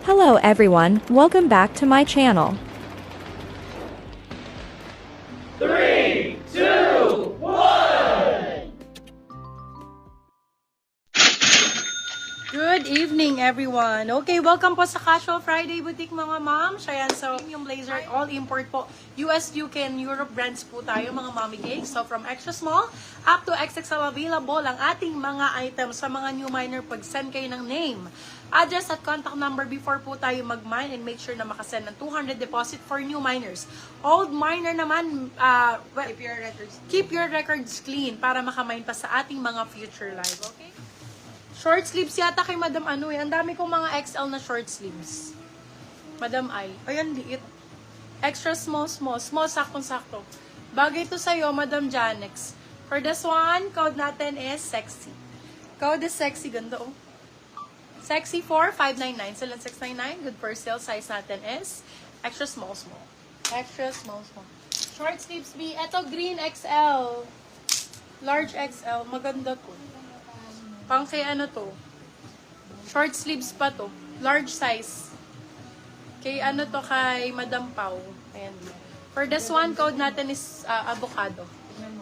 Hello everyone, welcome back to my channel. Three, two, one! Good evening, everyone. Okay, welcome po sa Casual Friday Boutique, mga ma'am. Ayan, so yung blazer, all import po. US, UK, and Europe brands po tayo, mga mommy cakes. So from extra small up to XXL available ang ating mga items sa mga new miner. Pag-send kayo ng name, address at contact number before po tayo mag-mine and make sure na makasend ng 200 deposit for new miners. Old miner naman, keep your records clean para makamine pa sa ating mga future live, okay? Short sleeves yata kay Madam ano eh. Ang dami kong mga XL na short sleeves. Madam I. Ayan, liit. Extra small, saktong-sakto. Bagay to sa'yo, Madam Janex. For this one, code natin is sexy. Code is sexy, ganda oh. Sexy 4599. Silang 699. Good for sale. Size natin is extra small. Extra small. Short sleeves B. Eto, green XL. Large XL. Maganda to. Pang kay ano to? Short sleeves pa to. Large size. Kay ano to kay Madam Pau. Ayan. For this one, code natin is avocado.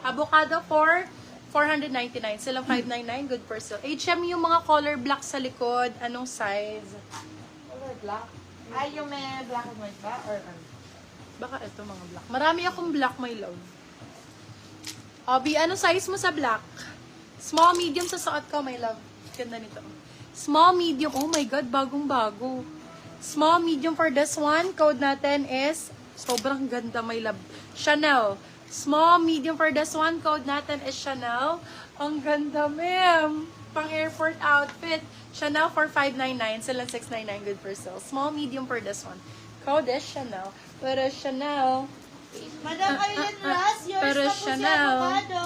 Avocado for 499. Silang 599. Good for sale. HM yung mga color black sa likod. Anong size? Color black? Ay, yung may black and white ba? Or ano? Baka ito mga black. Marami akong black, my love. Obi, ano size mo sa black? Small, medium sa suot ko, my love. Ganda nito. Small, medium. Oh my God, bagong-bago. Small, medium for this one. Code natin is, sobrang ganda, my love. Chanel. Small, medium for this one. Code natin is Chanel. Ang ganda, ma'am. Pang airport outfit. Chanel for 599. Silang 699. Good for sale. Small, medium for this one. Code is Chanel. Pero Chanel. Madam Aileen Ras, yours Pero na po si Chanel. avocado.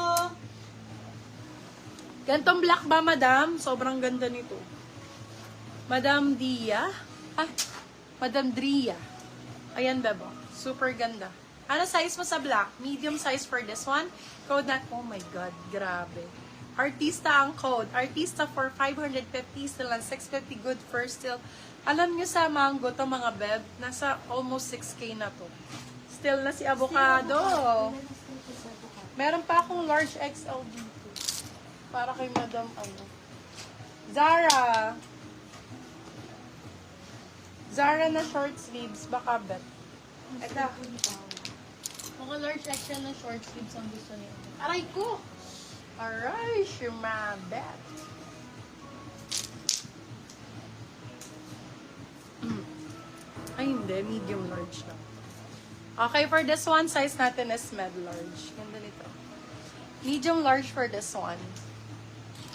Gantong black ba, madam? Sobrang ganda nito. Madam Dia. Madam Dria. Ayan, bebo. Super ganda. Ano size mo sa black? Medium size for this one. Code na, oh my God, grabe. Artista ang code. Artista for 550, still lang 650, good first still. Alam nyo sa mango to mga beb, nasa almost 6K na to. Still na si avocado. Meron pa akong large XL dito. Para kay Madam ano. Zara. Zara na short sleeves. Baka bet. Ito. Mga large XL na short sleeves ang gusto niya. Aray ko! Aray, shumabet. Ay, hindi. Medium large lang. Okay, for this one, size natin is med large. Ganda nito. Medium large for this one.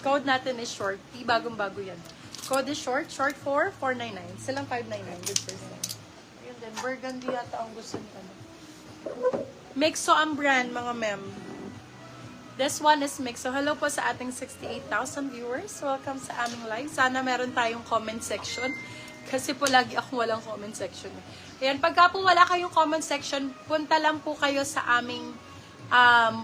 Code natin is short. Bagong-bago yan. Code is short. Short for 499. Silang 599. Good percent. Ayun din. Burgundy yata ang gusto niya. Mixo ang brand, mga mem. This one is Mixo. Hello po sa ating 68,000 viewers. Welcome sa aming live. Sana meron tayong comment section. Kasi po lagi akong walang comment section. Ayan. Pagka po wala kayong comment section, punta lang po kayo sa aming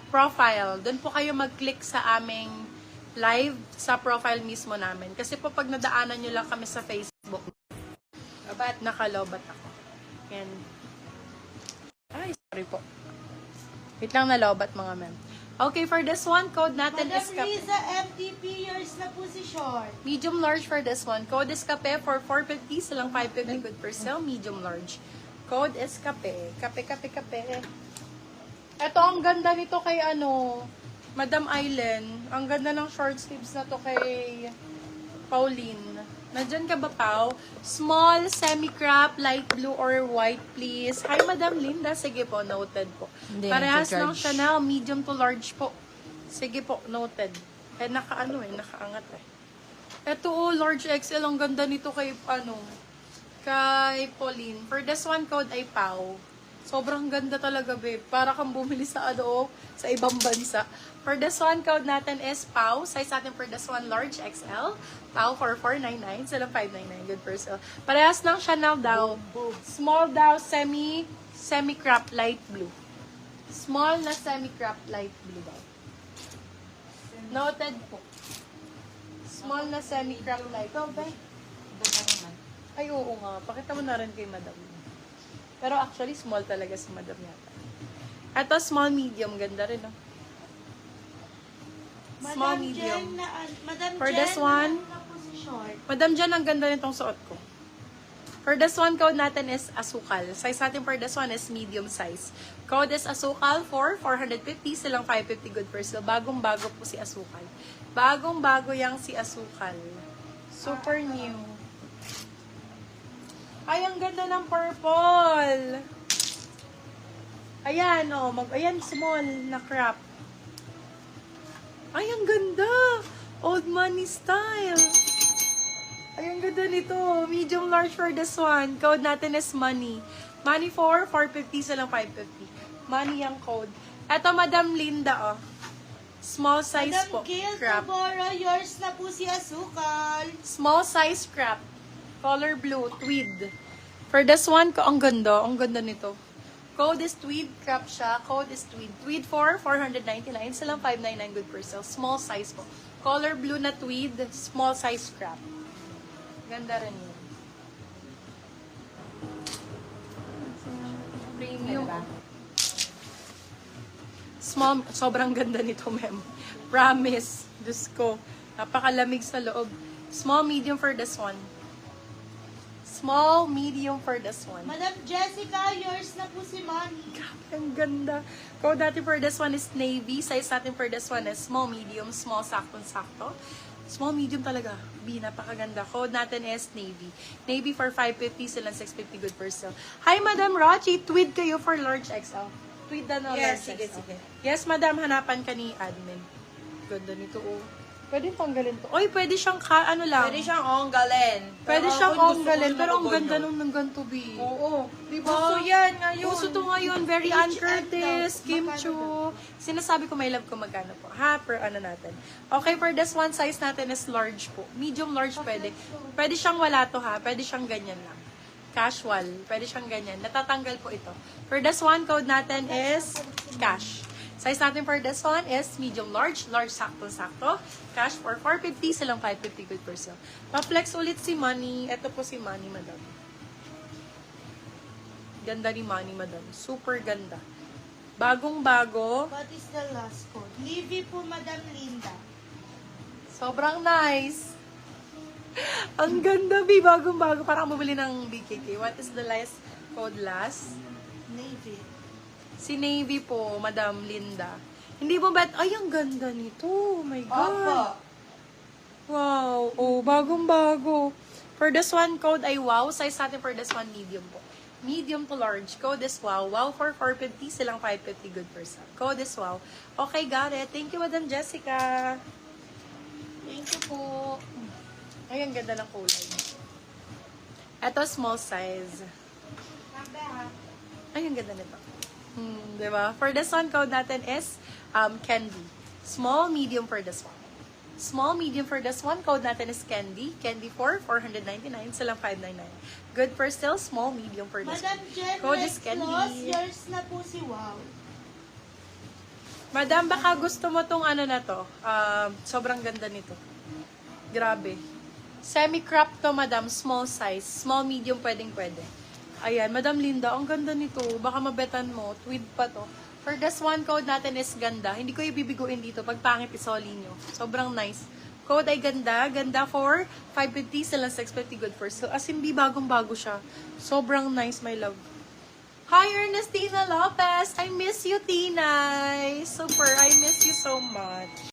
profile. Doon po kayo mag-click sa aming live sa profile mismo namin. Kasi po pag nadaanan nyo lang kami sa Facebook, nakalobat ako. Yan. Ay, sorry po. Wait lang, nalobat mga mem. Okay, for this one, code natin Madam is Kape. Riza MTP, yours na po si short. Medium large for this one. Code is Kape for 450, silang 550 good per sale. Medium large. Code is Kape. Kape. Ito, ang ganda nito kay ano, Madam Aileen. Ang ganda ng short sleeves na to kay Pauline. Nandyan ka ba, Pau? Small, semi-crop, light blue or white, please. Hi, Madam Linda. Sige po, noted po. Hindi, Parehas ng nagja-judge. Chanel, medium to large po. Sige po, noted. Nakaangat eh. Ito, large XL. Ang ganda nito kay, kay Pauline. For this one, code ay Pau. Sobrang ganda talaga, babe. Para kang bumili sa sa ibang bansa. For this one, code natin is Pau. Size natin for this one, large XL. Pau for 499. Silang 599. Good for sale. Parehas ng Chanel daw. Small daw, semi-crop light blue. Small na semi-crop light blue daw. Noted po. Small na semi-crop light. Ito, ba? Ay, oo nga. Pakita mo na rin kay madam. Pero actually, small talaga si madam yata. Ito, small, medium. Ganda rin, no? Small, Madam medium. Jen, Madam For Jen, this one, na po si short. Madam Jan, ang ganda nitong suot ko. For this one, code natin is asukal. Size natin for this one is medium size. Code is asukal for 450, silang 550 good per sale. Bagong-bago po si asukal. Bagong-bago yang si asukal. Super new. Ay, ang ganda ng purple. Ayan, oh. Ayan, small na crop. Ay, ang ganda. Old money style. Ay, ang ganda nito. Medium large for this one. Code natin is money. Money for 450 sa lang 550. Money ang code. Eto, Madam Linda, oh. Small size Madam po. Gil Crap. Tabora, yours na po si Asukal. Small size crap. Color blue. Tweed. For this one, ang ganda. Ang ganda nito. Code is tweed. Crap siya. Code is tweed. Tweed for 499. Sa lang 599 good per sale. Small size po. Color blue na tweed. Small size crap. Ganda rin yun. Premium. Small, sobrang ganda nito, ma'am. Promise. Diyos ko. Napakalamig sa loob. Small, medium for this one. Small, medium for this one. Madam Jessica, yours na po si Manny. Ang ganda. Code natin for this one is navy. Size natin for this one is small, medium, small, sakto-sakto. Small, medium talaga. B, napakaganda. Code natin is navy. Navy for 550, silang 650 good per sale. Hi, Madam Rochi. Tweed kayo for large XL. Tweed na no, Yes, large sige, XL. sige. Yes, Madam. Hanapan ka ni admin. Ganda nito, oh. Pwede tanggalin to. Oy, pwede siyang ano lang. Pwede siyang onggalin. Pwede Pero siyang kung gusto ko onggalin. na Pero ang magugon ganda yun. nung ng ganito, B. Oo. Diba? Gusto yan ngayon. Uso to ngayon. Very H&M Ann Curtis, daw. Kim Magkano Chu. Sinasabi ko may love ko magkano po. Ha? Per ano natin. Okay, for this one, size natin is large po. Medium large pwede. Pwede siyang wala to ha. Pwede siyang ganyan lang. Casual. Pwede siyang ganyan. Natatanggal po ito. For this one, code natin is cash. Size natin for this one is medium large. Large sakto-sakto. Cash for 450. Silang 550 good per sale. Pa-flex ulit si Money. Ito po si Money, madam. Ganda ni Money, madam. Super ganda. Bagong-bago. What is the last code? Livy po, Madam Linda. Sobrang nice. Ang ganda, B. Bagong-bago. Parang bumili ng BKK. What is the last code last? Navy. Si Navy po, Madam Linda. Hindi mo bet? Ay, ang ganda nito. Oh my God. Wow. Oh, bagong-bago. For this one, code ay wow. Size natin for this one, medium po. Medium to large. Code is wow. Wow for 450. Silang 550 good per sale. Code is wow. Okay, got it. Thank you, Madam Jessica. Thank you po. Ay, ang ganda ng kulay. Ito, small size. Ay, ang ganda nito. Diba? For this one, code natin is candy. Small, medium for this one. Small, medium for this one. Code natin is candy. Candy for 499. Silang 599. Good for still. Small, medium for this Madam one. Jen, Code is Red candy. Claus, yours na po si Wow. Madam, baka gusto mo tong ano na to. Sobrang ganda nito. Grabe. Semi-crop to, madam. Small size. Small, medium, pwedeng-pwede. Ayan, Madam Linda, ang ganda nito. Baka mabetan mo. Tweed pa to. For this one, code natin is ganda. Hindi ko ibibiguin dito. Pag pangit, isoli nyo. Sobrang nice. Code ay ganda. Ganda for 550 silang 650 good for sale. As in, bagong-bago siya. Sobrang nice, my love. Hi, Ernestina Lopez. I miss you, Tinay. Super. I miss you so much.